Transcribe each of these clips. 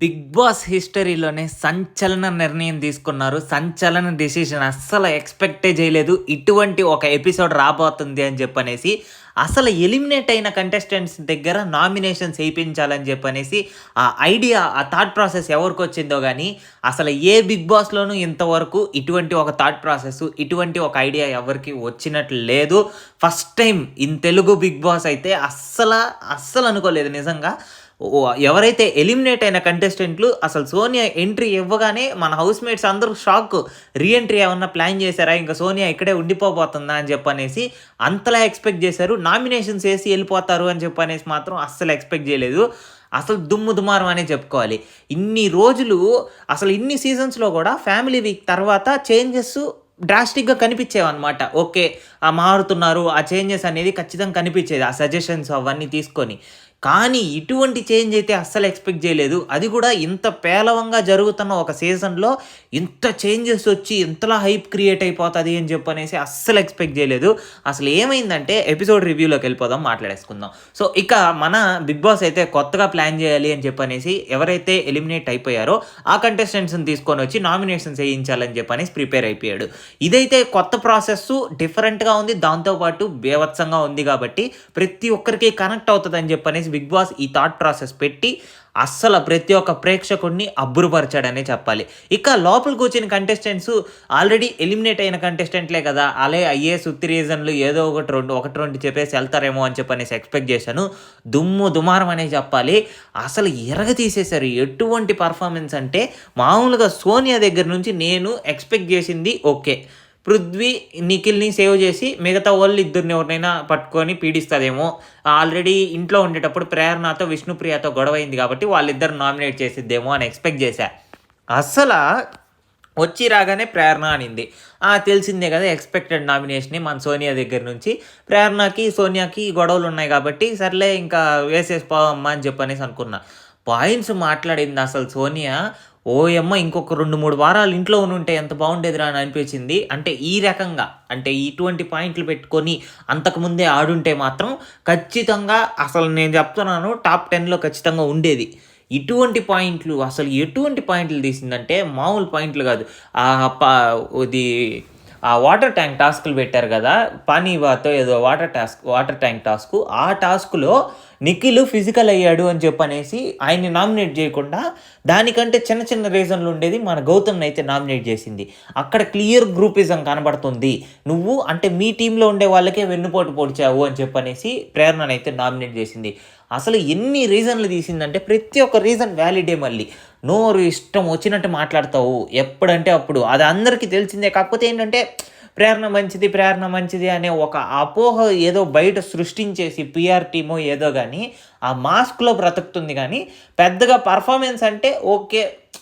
Big boss హిస్టరీలోనే సంచలన నిర్ణయం తీసుకున్నారు. సంచలన డెసిషన్ అస్సలు ఎక్స్‌పెక్టే చేయలేదు. ఇటువంటి ఒక ఎపిసోడ్ రాబోతుంది అని చెప్పనేసి. అసలు ఎలిమినేట్ అయిన కంటెస్టెంట్స్ దగ్గర నామినేషన్స్ ఏపించాలని చెప్పనేసి ఆ ఐడియా, ఆ థాట్ ప్రాసెస్ ఎవరికొచ్చిందో గానీ, అసలు ఏ బిగ్ బాస్‌లోనూ ఇంతవరకు ఇటువంటి ఒక థాట్ ప్రాసెస్, ఇటువంటి ఒక ఐడియా ఎవరికీ వచ్చినట్లు లేదు. First time in Telugu Bigg Boss అయితే అస్సలు అనుకోలేదు నిజంగా. ఎవరైతే ఎలిమినేట్ అయిన కంటెస్టెంట్లు అసలు సోనియా ఎంట్రీ ఇవ్వగానే మన హౌస్‌మేట్స్ అందరూ షాక్. రీ ఎంట్రీ ఏమన్నా ప్లాన్ చేశారా? ఇంక సోనియా ఇక్కడే ఉండిపోబోతుందా అని చెప్పనేసి అంతలా ఎక్స్‌పెక్ట్ చేశారు. నామినేషన్స్ ఏసి ఎళ్ళిపోతారు అని చెప్పనేసి మాత్రం అస్సలు ఎక్స్‌పెక్ట్ చేయలేదు. అసలు దుమ్ము దుమారం అనే చెప్పుకోవాలి. ఇన్ని రోజులు అసలు ఇన్ని సీజన్స్‌లో గూడా ఫ్యామిలీ వీక్ తర్వాత చేంజెస్ డ్రాస్టిక్‌గా కనిపించేవన్నమాట. ఓకే. మారుతున్నారు. ఆ చేంజెస్ అనేది ఖచ్చితంగా కనిపించేది. ఆ సజెషన్స్ అవన్నీ తీసుకొని. కానీ ఇటువంటి చేంజ్ అయితే అస్సలు ఎక్స్‌పెక్ట్ చేయలేదు. అది కూడా ఇంత పేలవంగా జరుగుతున్న ఒక సీజన్‌లో ఇంత చేంజెస్ వచ్చి ఇంతలా హైప్ క్రియేట్ అయిపోతది అని చెప్పనేసి అస్సలు ఎక్స్‌పెక్ట్ చేయలేదు. అసలు ఏమైందంటే ఎపిసోడ్ రివ్యూలోకి వెళ్ళిపోదాం, మాట్లాడేసుకుందాం. సో, ఇక మన బిగ్ బాస్ అయితే కొత్తగా ప్లాన్ చేయాలి అని చెప్పనేసి ఎవరైతే ఎలిమినేట్ అయిపోయారో ఆ కంటెస్టెంట్స్‌ని తీసుకొనొచ్చి నామినేషన్స్ ఏయించాలని చెప్పనేసి ప్రిపేర్ అయిపోయాడు. ఇదైతే కొత్త ప్రాసెస్సు డిఫరెంట్‌గా ఉంది. దాంతో పాటు బీభత్సంగా ఉంది కాబట్టి ప్రతి ఒక్కరికి కనెక్ట్ అవుతదని చెప్పనేసి బిగ్ బాస్ ఈ థాట్ ప్రాసెస్ పెట్టి అస్సల ప్రతి ఒక్క ప్రేక్షకుడిని అబ్బురపరిచాడనే చెప్పాలి. ఇక లోపల కూర్చున్న కంటెస్టెంట్స్ ఆల్రెడీ ఎలిమినేట్ అయిన కంటెస్టెంట్లే కదా! అయ్యేసి ఉత్తి రీజన్‌లు ఏదో ఒకటి రెండు చెప్పేసి ఎళ్తారేమో అని చెప్పనేసి ఎక్స్‌పెక్ట్ చేశాను. దుమ్ము దుమారం అనే చెప్పాలి. అసలు ఇరగదీసేశారు. ఎటువంటి పెర్ఫార్మన్స్ అంటే మామూలుగా సోనియా దగ్గర నుంచి నేను ఎక్స్‌పెక్ట్ చేసింది ఓకే. పృథ్వీ, నిఖిల్‌ని సేవ్ చేసి మిగతా వోళ్ళు ఇద్దరిని ఎవరినైనా పట్టుకొని పీడిస్తదేమో. ఆల్రెడీ ఇంట్లో ఉండేటప్పుడు ప్రేరణతో, విష్ణుప్రియతో గొడవైంది కాబట్టి వాళ్ళిద్దరిని నామినేట్ చేసిద్దేమో అని ఎక్స్‌పెక్ట్ చేశా. అస్సలా వచ్చి రాగానే ప్రేరణ అనింది. తెలిసిందే కదా! ఎక్స్‌పెక్టెడ్ నామినేషనే మన సోనియా దగ్గర నుంచి. ప్రేరణకి, సోనియాకి గొడవలున్నాయి కాబట్టి సర్లే ఇంకా వేసేసి పోవమ్మా అని చెప్పనేసి అనుకున్నా. పాయింట్స్ మాట్లాడింది అసలు సోనియా. ఓయమ్మ! ఇంకొక 2, 3 వారాలు ఇంట్లో ఉనుంటే ఎంత బాగుండేదిరా అని అనిపించింది. అంటే ఈ రకంగా, అంటే ఇటువంటి పాయింట్లు పెట్టుకొని అంతకుముందే ఆడుంటే మాత్రం ఖచ్చితంగా అసలు నేను చెప్తున్నాను టాప్ 10లో ఖచ్చితంగా ఉండేది. ఇటువంటి పాయింట్లు అసలు ఎటువంటి పాయింట్లు తీసిందంటే మామూలు పాయింట్లు కాదు. ఆహ్, ప ఇది ఆ వాటర్ ట్యాంక్ టాస్క్‌లు పెట్టారు గదా! పానీవాతో ఏదో వాటర్ ట్యాంక్ టాస్కు. ఆ టాస్క్‌లో నిఖిల్ ఫిజికల్ అయ్యాడు అని చెప్పనేసి ఆయన్ని నామినేట్ జేయకుండా దానికంటే చిన్న చిన్న రీజన్‌లు ఉండేది మన గౌతమ్‌నయితే నామినేట్ జేసింది. అక్కడ క్లియర్ గ్రూపిజం కనబడుతుంది. నువ్వు అంటే మీ టీమ్‌లో ఉండే వాళ్ళకే వెన్నుపోటు పొడిచావు అని చెప్పనేసి ప్రేరణనైతే నామినేట్ జేసింది. అసలు ఎన్ని రీజన్‌లు తీసిందంటే ప్రతి ఒక్క రీజన్ వ్యాలిడే మళ్ళీ. నోరు ఇష్టం వచ్చినట్టు మాట్లాడతావు. ఎప్పుడంటే అప్పుడు. అది అందరికీ తెలిసిందే. కాకపోతే ఏంటంటే ప్రేరణ మంచిది అనే ఒక అపోహ ఏదో బయట సృష్టించేసి పీఆర్ టీమో ఏదో గాని ఆ మాస్క్‌లో బ్రతుకుతుంది గానీ పెద్దగా పెర్ఫార్మన్స్ అంటే ఓకే.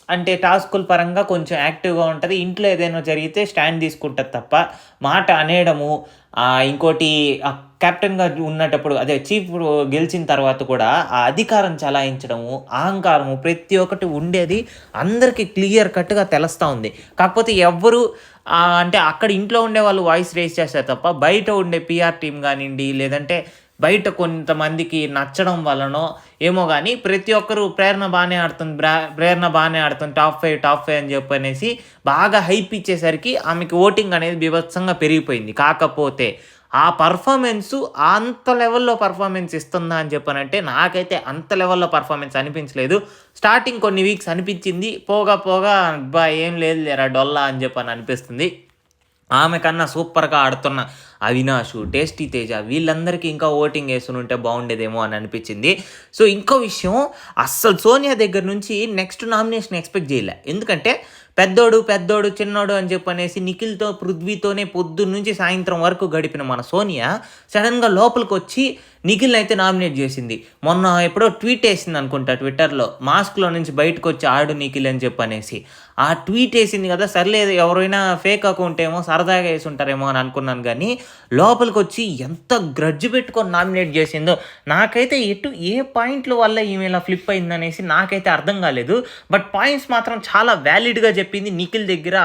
అంటే టాస్కుల పరంగా కొంచెం యాక్టివ్‌గా ఉంటది. ఇంట్లో ఏదైనా జరిగితే స్టాండ్ తీసుకుంటది తప్ప మాట అనేయడము, ఇంకోటి కెప్టెన్‌గా ఉన్నటప్పుడు అదే చీఫ్ గెలిచిన తర్వాత కూడా ఆ అధికారం చలాయించడము, అహంకారము ప్రతి ఒక్కటి ఉండేది. అందరికి క్లియర్ కట్‌గా తెలుస్తా ఉంది. కాకపోతే ఎవ్వరు అంటే అక్కడ ఇంట్లో ఉండేవాళ్ళు వాయిస్ రైజ్ చేస్తారు తప్ప బయట ఉండే పీఆర్ టీమ్ గానియండి, లేదంటే బయట కొంతమందికి నచ్చడం వల్లనో ఏమో గాని ప్రతి ఒక్కరు ప్రేరణ బానే ఆడుతుంది. టాప్ 5 అని చెప్పనేసి బాగా హైప్ ఇచ్చేసరికి ఆమెకి ఓటింగ్ అనేది బీభత్సంగా పెరిగిపోయింది. కాకపోతే ఆ పెర్ఫార్మన్సు అంత లెవెల్‌లో పెర్ఫార్మన్స్ ఇస్తుందా అని చెప్పనంటే నాకైతే అంత లెవెల్‌లో పెర్ఫార్మన్స్ అనిపించలేదు. స్టార్టింగ్ కొన్ని వీక్స్ అనిపించింది. పోగా అబ్బా! ఏం లేదులేరా డొల్లా అని చెప్పని అనిపిస్తుంది. ఆమె కన్నా సూపర్‌గా ఆడుతున్న అవినాషు, టేస్టీ తేజ వీళ్ళందరికీ ఇంకా ఓటింగ్ యేసునుంటే బాగుండేదేమో అని అనిపించింది. సో, ఇంకో విషయం అస్సలు సోనియా దగ్గర నుంచి నెక్స్ట్ నామినేషన్ ఎక్స్‌పెక్ట్ చేయలే. ఎందుకంటే పెద్దోడు, చిన్నోడు అని చెప్పనేసి నిఖిల్‌తో, పృథ్వీతోనే పొద్దున్నుంచి సాయంత్రం వరకు గడిపిన మన సోనియా సడెన్‌గా లోపలికొచ్చి నిఖిల్‌నయితే నామినేట్ చేసింది. మొన్న ఎప్పుడో ట్వీట్ యేసిందనుకుంటా ట్విట్టర్‌లో. మాస్క్‌లో నుంచి బయటకొచ్చి ఆడు నిఖిల్ అని చెప్పనేసి. ఆ ట్వీట్ యేసింది కదా! సర్లే ఎవరైనా ఫేక్ అకౌంట్ ఏమో సరదాగా యేసుంటారేమో అని అనుకున్నాను గానీ, లోపలికొచ్చి ఎంత గ్రడ్జ్ పెట్టుకొని నామినేట్ చేసిందో నాకైతే ఏ పాయింట్‌ల వల్ల ఈమె ఇలా ఫ్లిప్ అయిందనేసి నాకైతే అర్థం కాలేదు. బట్ పాయింట్స్ మాత్రం చాలా వ్యాలిడ్‌గా చెప్పింది. నిఖిల్ దగ్గర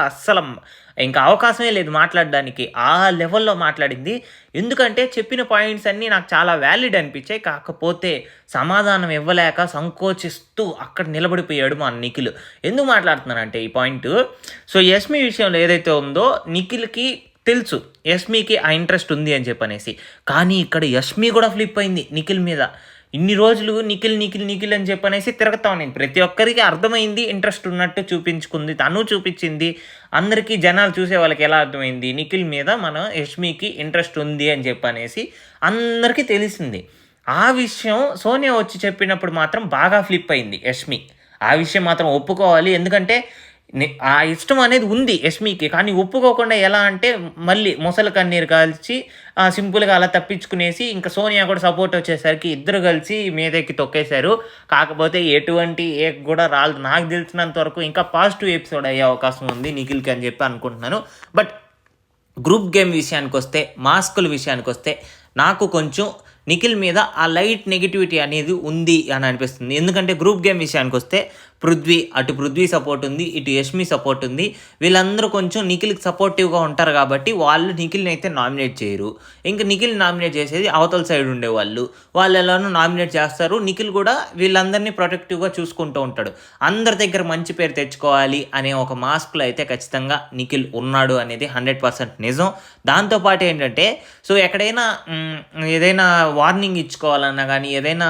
ఇంకా అవకాశమే లేదు మాట్లాడడానికి. ఆ లెవెల్‌లో మాట్లాడింది. ఎందుకంటే చెప్పిన పాయింట్స్ అన్నీ నాకు చాలా వ్యాలిడ్ అనిపించాయి. కాకపోతే సమాధానం ఇవ్వలేక సంకోచిస్తూ అక్కడ నిలబడిపోయాడు మా నిఖిల్. ఎందుకు మాట్లాడుతున్నానంటే ఈ పాయింటు, సో యష్మి విషయంలో ఏదైతే ఉందో నిఖిల్‌కి తెలుసు యష్మికి ఆ ఇంట్రెస్ట్ ఉంది అని చెప్పనేసి. కానీ ఇక్కడ యష్మి కూడా ఫ్లిప్ అయింది నిఖిల్ మీద. ఇన్ని రోజులు నిఖిల్ నిఖిల్ నిఖిల్ అని చెప్పనేసి తిరుగుతా ఉన్నాను. ప్రతి ఒక్కరికి అర్థమైంది, ఇంట్రెస్ట్ ఉన్నట్టు చూపించుకుంది, తను చూపించింది. అందరికీ జనాలు చూసే వాళ్ళకి ఎలా అర్థమైంది నిఖిల్ మీద మన యష్మికి ఇంట్రెస్ట్ ఉంది అని చెప్పనేసి అందరికీ తెలిసింది. ఆ విషయం సోనియా వచ్చి చెప్పినప్పుడు మాత్రం బాగా ఫ్లిప్ అయింది యష్మి. ఆ విషయం మాత్రం ఒప్పుకోవాలి. ఎందుకంటే ఆ ఇష్టం అనేది ఉంది యష్మికి. కానీ ఒప్పుకోకుండా ఎలా అంటే మళ్ళీ మొసలి కన్నీరు కాల్చి సింపుల్గా అలా తప్పించుకునేసి ఇంకా సోనియా కూడా సపోర్ట్ వచ్చేసరికి ఇద్దరు కలిసి మీదకి తొక్కేశారు. కాకపోతే ఎటువంటి కూడా రాలేదు. నాకు తెలిసినంత వరకు ఇంకా పాజిటివ్ ఎపిసోడ్ అయ్యే అవకాశం ఉంది నిఖిల్కి అని చెప్పి అనుకుంటున్నాను. బట్ గ్రూప్ గేమ్ విషయానికి వస్తే, మాస్కుల విషయానికి వస్తే నాకు కొంచెం నిఖిల్ మీద ఆ లైట్ నెగిటివిటీ అనేది ఉంది అని అనిపిస్తుంది. ఎందుకంటే గ్రూప్ గేమ్ విషయానికి వస్తే అటు పృథ్వీ సపోర్ట్ ఉంది, ఇటు యష్మి సపోర్ట్ ఉంది. వీళ్ళందరూ కొంచెం నిఖిల్కి సపోర్టివ్గా ఉంటారు కాబట్టి వాళ్ళు నిఖిల్ని అయితే నామినేట్ చేయరు. ఇంకా నిఖిల్ నామినేట్ చేసేది అవతల సైడ్ ఉండేవాళ్ళు. వాళ్ళు ఎలానో నామినేట్ చేస్తారు. నిఖిల్ కూడా వీళ్ళందరినీ ప్రొటెక్టివ్గా చూసుకుంటూ ఉంటాడు. అందరి దగ్గర మంచి పేరు తెచ్చుకోవాలి అనే ఒక మాస్క్లో అయితే ఖచ్చితంగా నిఖిల్ ఉన్నాడు అనేది 100% నిజం. దాంతోపాటు ఏంటంటే సో ఎక్కడైనా ఏదైనా వార్నింగ్ ఇచ్చుకోవాలన్నా కానీ, ఏదైనా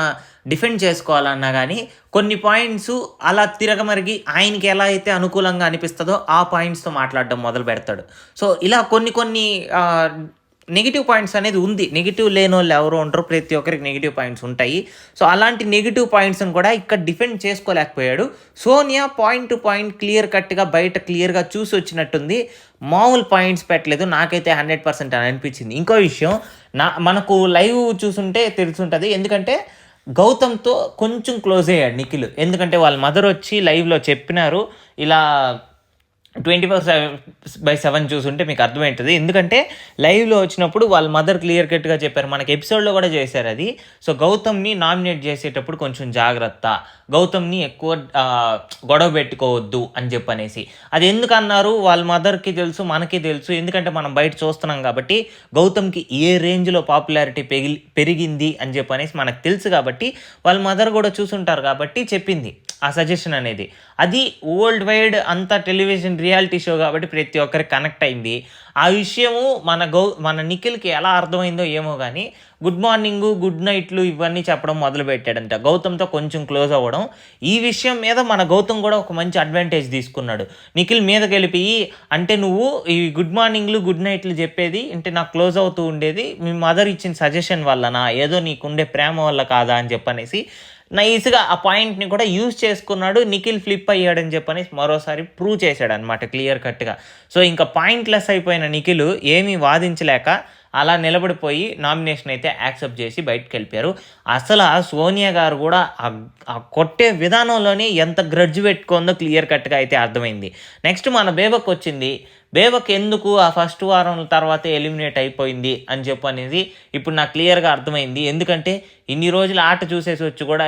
డిఫెండ్ చేసుకోవాలన్నా కానీ కొన్ని పాయింట్స్ అలా తిరగమరిగి ఆయనకి ఎలా అయితే అనుకూలంగా అనిపిస్తుందో ఆ పాయింట్స్తో మాట్లాడడం మొదలు పెడతాడు. సో ఇలా కొన్ని నెగిటివ్ పాయింట్స్ అనేది ఉంది. నెగిటివ్ లేని వాళ్ళు ఎవరు ఉండరు, ప్రతి ఒక్కరికి నెగిటివ్ పాయింట్స్ ఉంటాయి. సో అలాంటి నెగిటివ్ పాయింట్స్ని కూడా ఇక్కడ డిఫెండ్ చేసుకోలేకపోయాడు. Sonia point to point clear కట్గా బయట క్లియర్గా చూసి వచ్చినట్టుంది. మామూలు పాయింట్స్ పెట్టలేదు. నాకైతే 100% అని అనిపించింది. ఇంకో విషయం, మనకు లైవ్ చూసుంటే తెలుసుంటుంది. ఎందుకంటే గౌతమ్తో కొంచెం క్లోజ్ అయ్యాడు నిఖిల్. ఎందుకంటే వాళ్ళ మదర్ వచ్చి లైవ్లో చెప్పినారు ఇలా 24/7 చూసుంటే మీకు అర్థమవుతుంది. ఎందుకంటే లైవ్లో వచ్చినప్పుడు వాళ్ళ మదర్ క్లియర్ కట్గా చెప్పారు. మనకి ఎపిసోడ్లో కూడా చేశారు అది. సో గౌతమ్ని నామినేట్ చేసేటప్పుడు కొంచెం జాగ్రత్త, గౌతమ్ని ఎక్కువ గొడవ పెట్టుకోవద్దు అని చెప్పనేసి. అది ఎందుకు అన్నారు వాళ్ళ మదర్కి తెలుసు, మనకి తెలుసు. ఎందుకంటే మనం బయట చూస్తున్నాం కాబట్టి గౌతమ్కి ఏ రేంజ్లో పాపులారిటీ పెరిగింది అని చెప్పనేసి మనకు తెలుసు కాబట్టి వాళ్ళ మదర్ కూడా చూసుంటారు కాబట్టి చెప్పింది ఆ సజెషన్ అనేది. అది వరల్డ్ వైడ్ అంతా టెలివిజన్ రియాలిటీ షో కాబట్టి ప్రతి ఒక్కరికి కనెక్ట్ అయింది. ఆ విషయము మన నిఖిల్కి ఎలా అర్థమైందో ఏమో కానీ గుడ్ మార్నింగ్, గుడ్ నైట్లు ఇవన్నీ చెప్పడం మొదలుపెట్టాడంట. గౌతమ్తో కొంచెం క్లోజ్ అవ్వడం. ఈ విషయం మీద మన గౌతమ్ కూడా ఒక మంచి అడ్వాంటేజ్ తీసుకున్నాడు. నిఖిల్ మీదకి వెళ్ళిపోయి అంటే నువ్వు ఈ గుడ్ మార్నింగ్లు, గుడ్ నైట్లు చెప్పేది అంటే నాకు క్లోజ్ అవుతూ ఉండేది మీ మదర్ ఇచ్చిన సజెషన్ వల్లనా, ఏదో నీకుండే ప్రేమ వల్ల కాదా అని చెప్పనేసి నైస్గా ఆ పాయింట్ని కూడా యూజ్ చేసుకున్నాడు. నిఖిల్ ఫ్లిప్ అయ్యాడని చెప్పనేసి మరోసారి ప్రూవ్ చేశాడు అనమాట క్లియర్ కట్గా. సో ఇంకా పాయింట్లెస్ అయిపోయిన నిఖిల్ ఏమీ వాదించలేక అలా నిలబడిపోయి నామినేషన్ అయితే యాక్సెప్ట్ చేసి బయటకు వెళ్ళిపోయారు. అసలు ఆ సోనియా గారు కూడా ఆ కొట్టే విధానంలోనే ఎంత గ్రడ్జ్ పెట్టుకుందో క్లియర్ కట్గా అయితే అర్థమైంది. నెక్స్ట్ మన బేబక్ వచ్చింది. బేబక్ ఎందుకు ఆ ఫస్ట్ వారం తర్వాత ఎలిమినేట్ అయిపోయింది అని చెప్పనేది ఇప్పుడు నాకు క్లియర్గా అర్థమైంది. ఎందుకంటే ఇన్ని రోజులు ఆట చూసేసి వచ్చి కూడా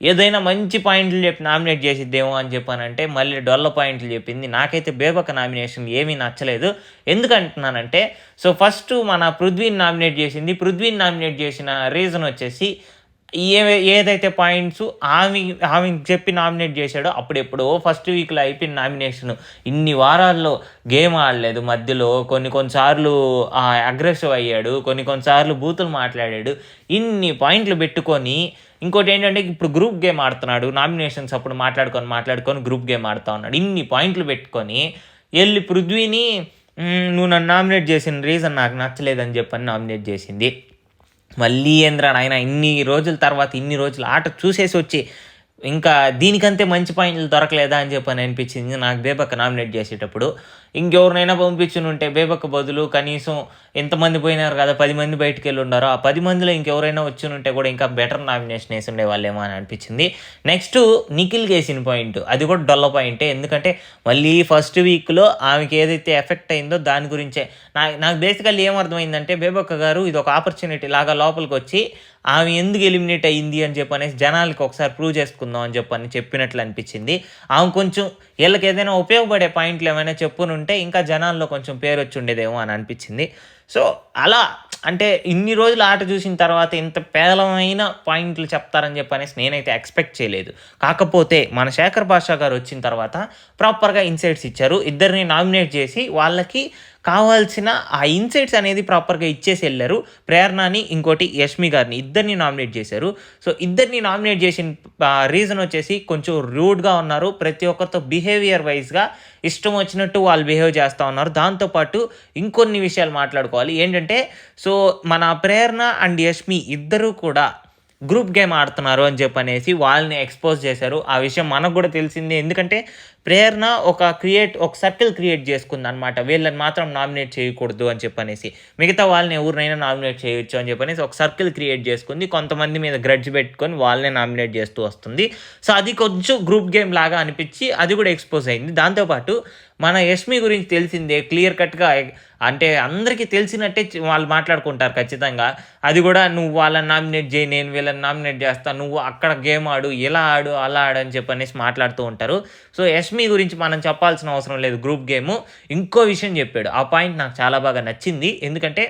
ఏదైనా మంచి పాయింట్లు చెప్పి నామినేట్ చేసిద్దేమో అని చెప్పానంటే మళ్ళీ డొల్ల పాయింట్లు చెప్పింది. నాకైతే బేబక్ నామినేషన్ ఏమీ నచ్చలేదు. ఎందుకంటున్నానంటే సో ఫస్ట్ మన పృథ్వీని నామినేట్ చేసింది. పృథ్వీని నామినేట్ చేసిన రీజన్ వచ్చేసి ఏదైతే పాయింట్స్ ఆమె చెప్పి నామినేట్ చేశాడో అప్పుడెప్పుడో ఫస్ట్ వీక్లో అయిపోయిన నామినేషన్. ఇన్ని వారాల్లో గేమ్ ఆడలేదు, మధ్యలో కొన్నిసార్లు అగ్రెసివ్ అయ్యాడు, కొన్నిసార్లు బూతులు మాట్లాడాడు. ఇన్ని పాయింట్లు పెట్టుకొని ఇంకోటి ఏంటంటే ఇప్పుడు గ్రూప్ గేమ్ ఆడుతున్నాడు. నామినేషన్స్ అప్పుడు మాట్లాడుకొని గ్రూప్ గేమ్ ఆడుతూ ఉన్నాడు. ఇన్ని పాయింట్లు పెట్టుకొని వెళ్ళి పృథ్వీని నువ్వు నన్ను నామినేట్ చేసిన రీజన్ నాకు నచ్చలేదని చెప్పని నామినేట్ చేసింది. మళ్ళీ ఏంద్రా నాయన ఇన్ని రోజుల తర్వాత ఇన్ని రోజులు ఆట చూసేసి వచ్చి ఇంకా దీనికంతే మంచి పాయింట్లు దొరకలేదా అని చెప్పని అనిపించింది నాకు బేబక్ నామినేట్ చేసేటప్పుడు. ఇంకెవరినైనా పంపించుని ఉంటే బేబక్ బదులు కనీసం ఎంతమంది పోయినారు కదా, 10 మంది బయటికి వెళ్ళి ఉండారో ఆ 10 మందిలో ఇంకెవరైనా వచ్చి ఉంటే కూడా ఇంకా బెటర్ నామినేషన్ వేసి ఉండేవాళ్ళేమో అని అనిపించింది. నెక్స్ట్ నిఖిల్కి వేసిన పాయింట్, అది కూడా డొల్ల పాయింటే. ఎందుకంటే మళ్ళీ ఫస్ట్ వీక్లో ఆమెకి ఏదైతే ఎఫెక్ట్ అయిందో దాని గురించే నాకు బేసికల్లీ ఏమర్థమైందంటే బేబక్క గారు ఇది ఒక ఆపర్చునిటీ లాగా లోపలికి వచ్చి ఆమె ఎందుకు ఎలిమినేట్ అయ్యింది అని చెప్పనేసి జనాలకి ఒకసారి ప్రూవ్ చేసుకుందాం అని చెప్పినట్లు అనిపించింది. ఆమె కొంచెం వీళ్ళకి ఏదైనా ఉపయోగపడే పాయింట్లు ఏమైనా చెప్పునుంటే ఇంకా జనాల్లో కొంచెం పేరు వచ్చి ఉండేదేమో అని అనిపించింది. సో అలా అంటే ఇన్ని రోజులు ఆట చూసిన తర్వాత ఇంత పేలవమైన పాయింట్లు చెప్తారని చెప్పనేసి నేనైతే ఎక్స్పెక్ట్ చేయలేదు. కాకపోతే మన శేఖర్ భాషా గారు వచ్చిన తర్వాత ప్రాపర్గా ఇన్సైట్స్ ఇచ్చారు. ఇద్దరిని నామినేట్ చేసి వాళ్ళకి కావాల్సిన ఆ ఇన్సైట్స్ అనేది ప్రాపర్గా ఇచ్చేసి వెళ్ళారు. ప్రేరణని ఇంకోటి యష్మి గారిని ఇద్దరిని నామినేట్ చేశారు. సో ఇద్దరిని నామినేట్ చేసిన రీజన్ వచ్చేసి కొంచెం రూడ్గా ఉన్నారు. ప్రతి ఒక్కరితో బిహేవియర్ వైజ్గా ఇష్టం వచ్చినట్టు వాళ్ళు బిహేవ్ చేస్తూ ఉన్నారు. దాంతోపాటు ఇంకొన్ని విషయాలు మాట్లాడుకోవాలి. ఏంటంటే సో మన ప్రేరణ అండ్ యష్మి ఇద్దరూ కూడా గ్రూప్ గేమ్ ఆడుతున్నారు అని చెప్పనేసి వాళ్ళని ఎక్స్పోజ్ చేశారు. ఆ విషయం మనకు కూడా తెలిసిందే. ఎందుకంటే ప్రేరణ ఒక సర్కిల్ క్రియేట్ చేసుకుంది అనమాట. వీళ్ళని మాత్రం నామినేట్ చేయకూడదు అని చెప్పనేసి, మిగతా వాళ్ళని ఎవరినైనా నామినేట్ చేయొచ్చు అని చెప్పనేసి ఒక సర్కిల్ క్రియేట్ చేసుకుంది. కొంతమంది మీద గ్రడ్జ్ పెట్టుకొని వాళ్ళనే నామినేట్ చేస్తూ వస్తుంది. సో అది కొంచెం గ్రూప్ గేమ్ లాగా అనిపించి అది కూడా ఎక్స్పోజ్ అయింది. దాంతోపాటు మన యష్మి గురించి తెలిసిందే, క్లియర్ కట్గా అంటే అందరికీ తెలిసినట్టే వాళ్ళు మాట్లాడుకుంటారు ఖచ్చితంగా. అది కూడా నువ్వు వాళ్ళని నామినేట్ చేయి, నేను వీళ్ళని నామినేట్ చేస్తాను, నువ్వు అక్కడ గేమ్ ఆడు, ఇలా ఆడు, అలా ఆడు అని చెప్పనేసి మాట్లాడుతూ ఉంటారు. సో యష్మి గురించి మనం చెప్పాల్సిన అవసరం లేదు, గ్రూప్ గేమ్. ఇంకో విషయం చెప్పాడు, ఆ పాయింట్ నాకు చాలా బాగా నచ్చింది. ఎందుకంటే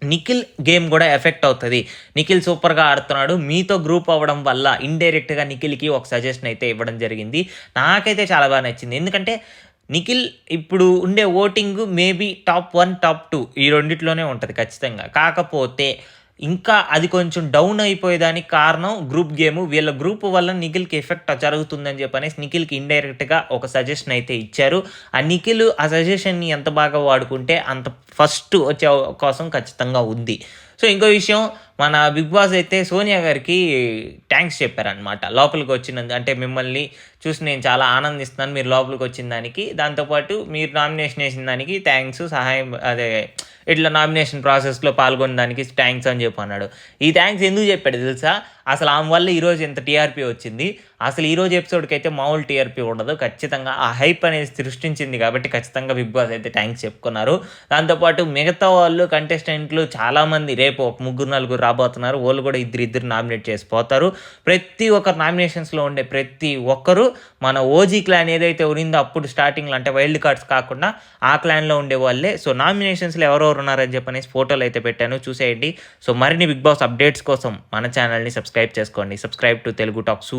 నిఖిల్ గేమ్ కూడా ఎఫెక్ట్ అవుతుంది. నిఖిల్ సూపర్గా ఆడుతున్నాడు, మీతో గ్రూప్ అవ్వడం వల్ల ఇండైరెక్ట్గా నిఖిల్కి ఒక సజెషన్ అయితే ఇవ్వడం జరిగింది. నాకైతే చాలా బాగా నచ్చింది. ఎందుకంటే నిఖిల్ ఇప్పుడు ఉండే ఓటింగ్ మేబీ టాప్ 1 టాప్ 2 ఈ రెండిట్లోనే ఉంటుంది ఖచ్చితంగా. కాకపోతే ఇంకా అది కొంచెం డౌన్ అయిపోయేదానికి కారణం గ్రూప్ గేమ్. వీళ్ళ గ్రూప్ వల్ల నిఖిల్కి ఎఫెక్ట్ జరుగుతుందని చెప్పనేసి నిఖిల్కి ఇండైరెక్ట్గా ఒక సజెషన్ అయితే ఇచ్చారు. ఆ నిఖిల్ ఆ సజెషన్ని ఎంత బాగా వాడుకుంటే అంత ఫస్ట్ వచ్చే అవకాశం ఖచ్చితంగా ఉంది. సో ఇంకో విషయం, మన బిగ్ బాస్ అయితే సోనియా గారికి థ్యాంక్స్ చెప్పారనమాట లోపలికి వచ్చినందుకు. అంటే మిమ్మల్ని చూసి నేను చాలా ఆనందిస్తున్నాను మీరు లోపలికి వచ్చిన దానికి, దాంతోపాటు మీరు నామినేషన్ వేసిన దానికి థ్యాంక్స్, సహాయం అదే ఇట్లా నామినేషన్ ప్రాసెస్లో పాల్గొన్న దానికి థ్యాంక్స్ అని చెప్పి అన్నాడు. ఈ థ్యాంక్స్ ఎందుకు చెప్పాడు తెలుసా? అసలు ఆమె వల్ల ఈరోజు ఎంత టీఆర్పీ వచ్చింది. అసలు ఈరోజు ఎపిసోడ్కి అయితే మామూలు టీఆర్పీ ఉండదు. ఖచ్చితంగా ఆ హైప్ అనేది సృష్టించింది కాబట్టి ఖచ్చితంగా బిగ్ బాస్ అయితే థ్యాంక్స్ చెప్పుకున్నారు. దాంతోపాటు మిగతా వాళ్ళు కంటెస్టెంట్లు చాలామంది రేపు ఒక 3-4 రాబోతున్నారు. వాళ్ళు కూడా ఇద్దరు నామినేట్ చేసి పోతారు. ప్రతి ఒక్కరు నామినేషన్స్లో ఉండే ప్రతి ఒక్కరు మన ఓజీ క్లాన్ ఏదైతే ఉందో అప్పుడు స్టార్టింగ్లో, అంటే వైల్డ్ కార్డ్స్ కాకుండా ఆ క్లాన్లో ఉండే వాళ్ళే. సో నామినేషన్స్లో ఎవరెవరు ఉన్నారని చెప్పనేసి ఫోటోలు అయితే పెట్టాను, చూసేయండి. సో మరిన్ని బిగ్ బాస్ అప్డేట్స్ కోసం మన ఛానల్ని సబ్స్క్రైబ్ చేసుకోండి. Subscribe to Telugu talks.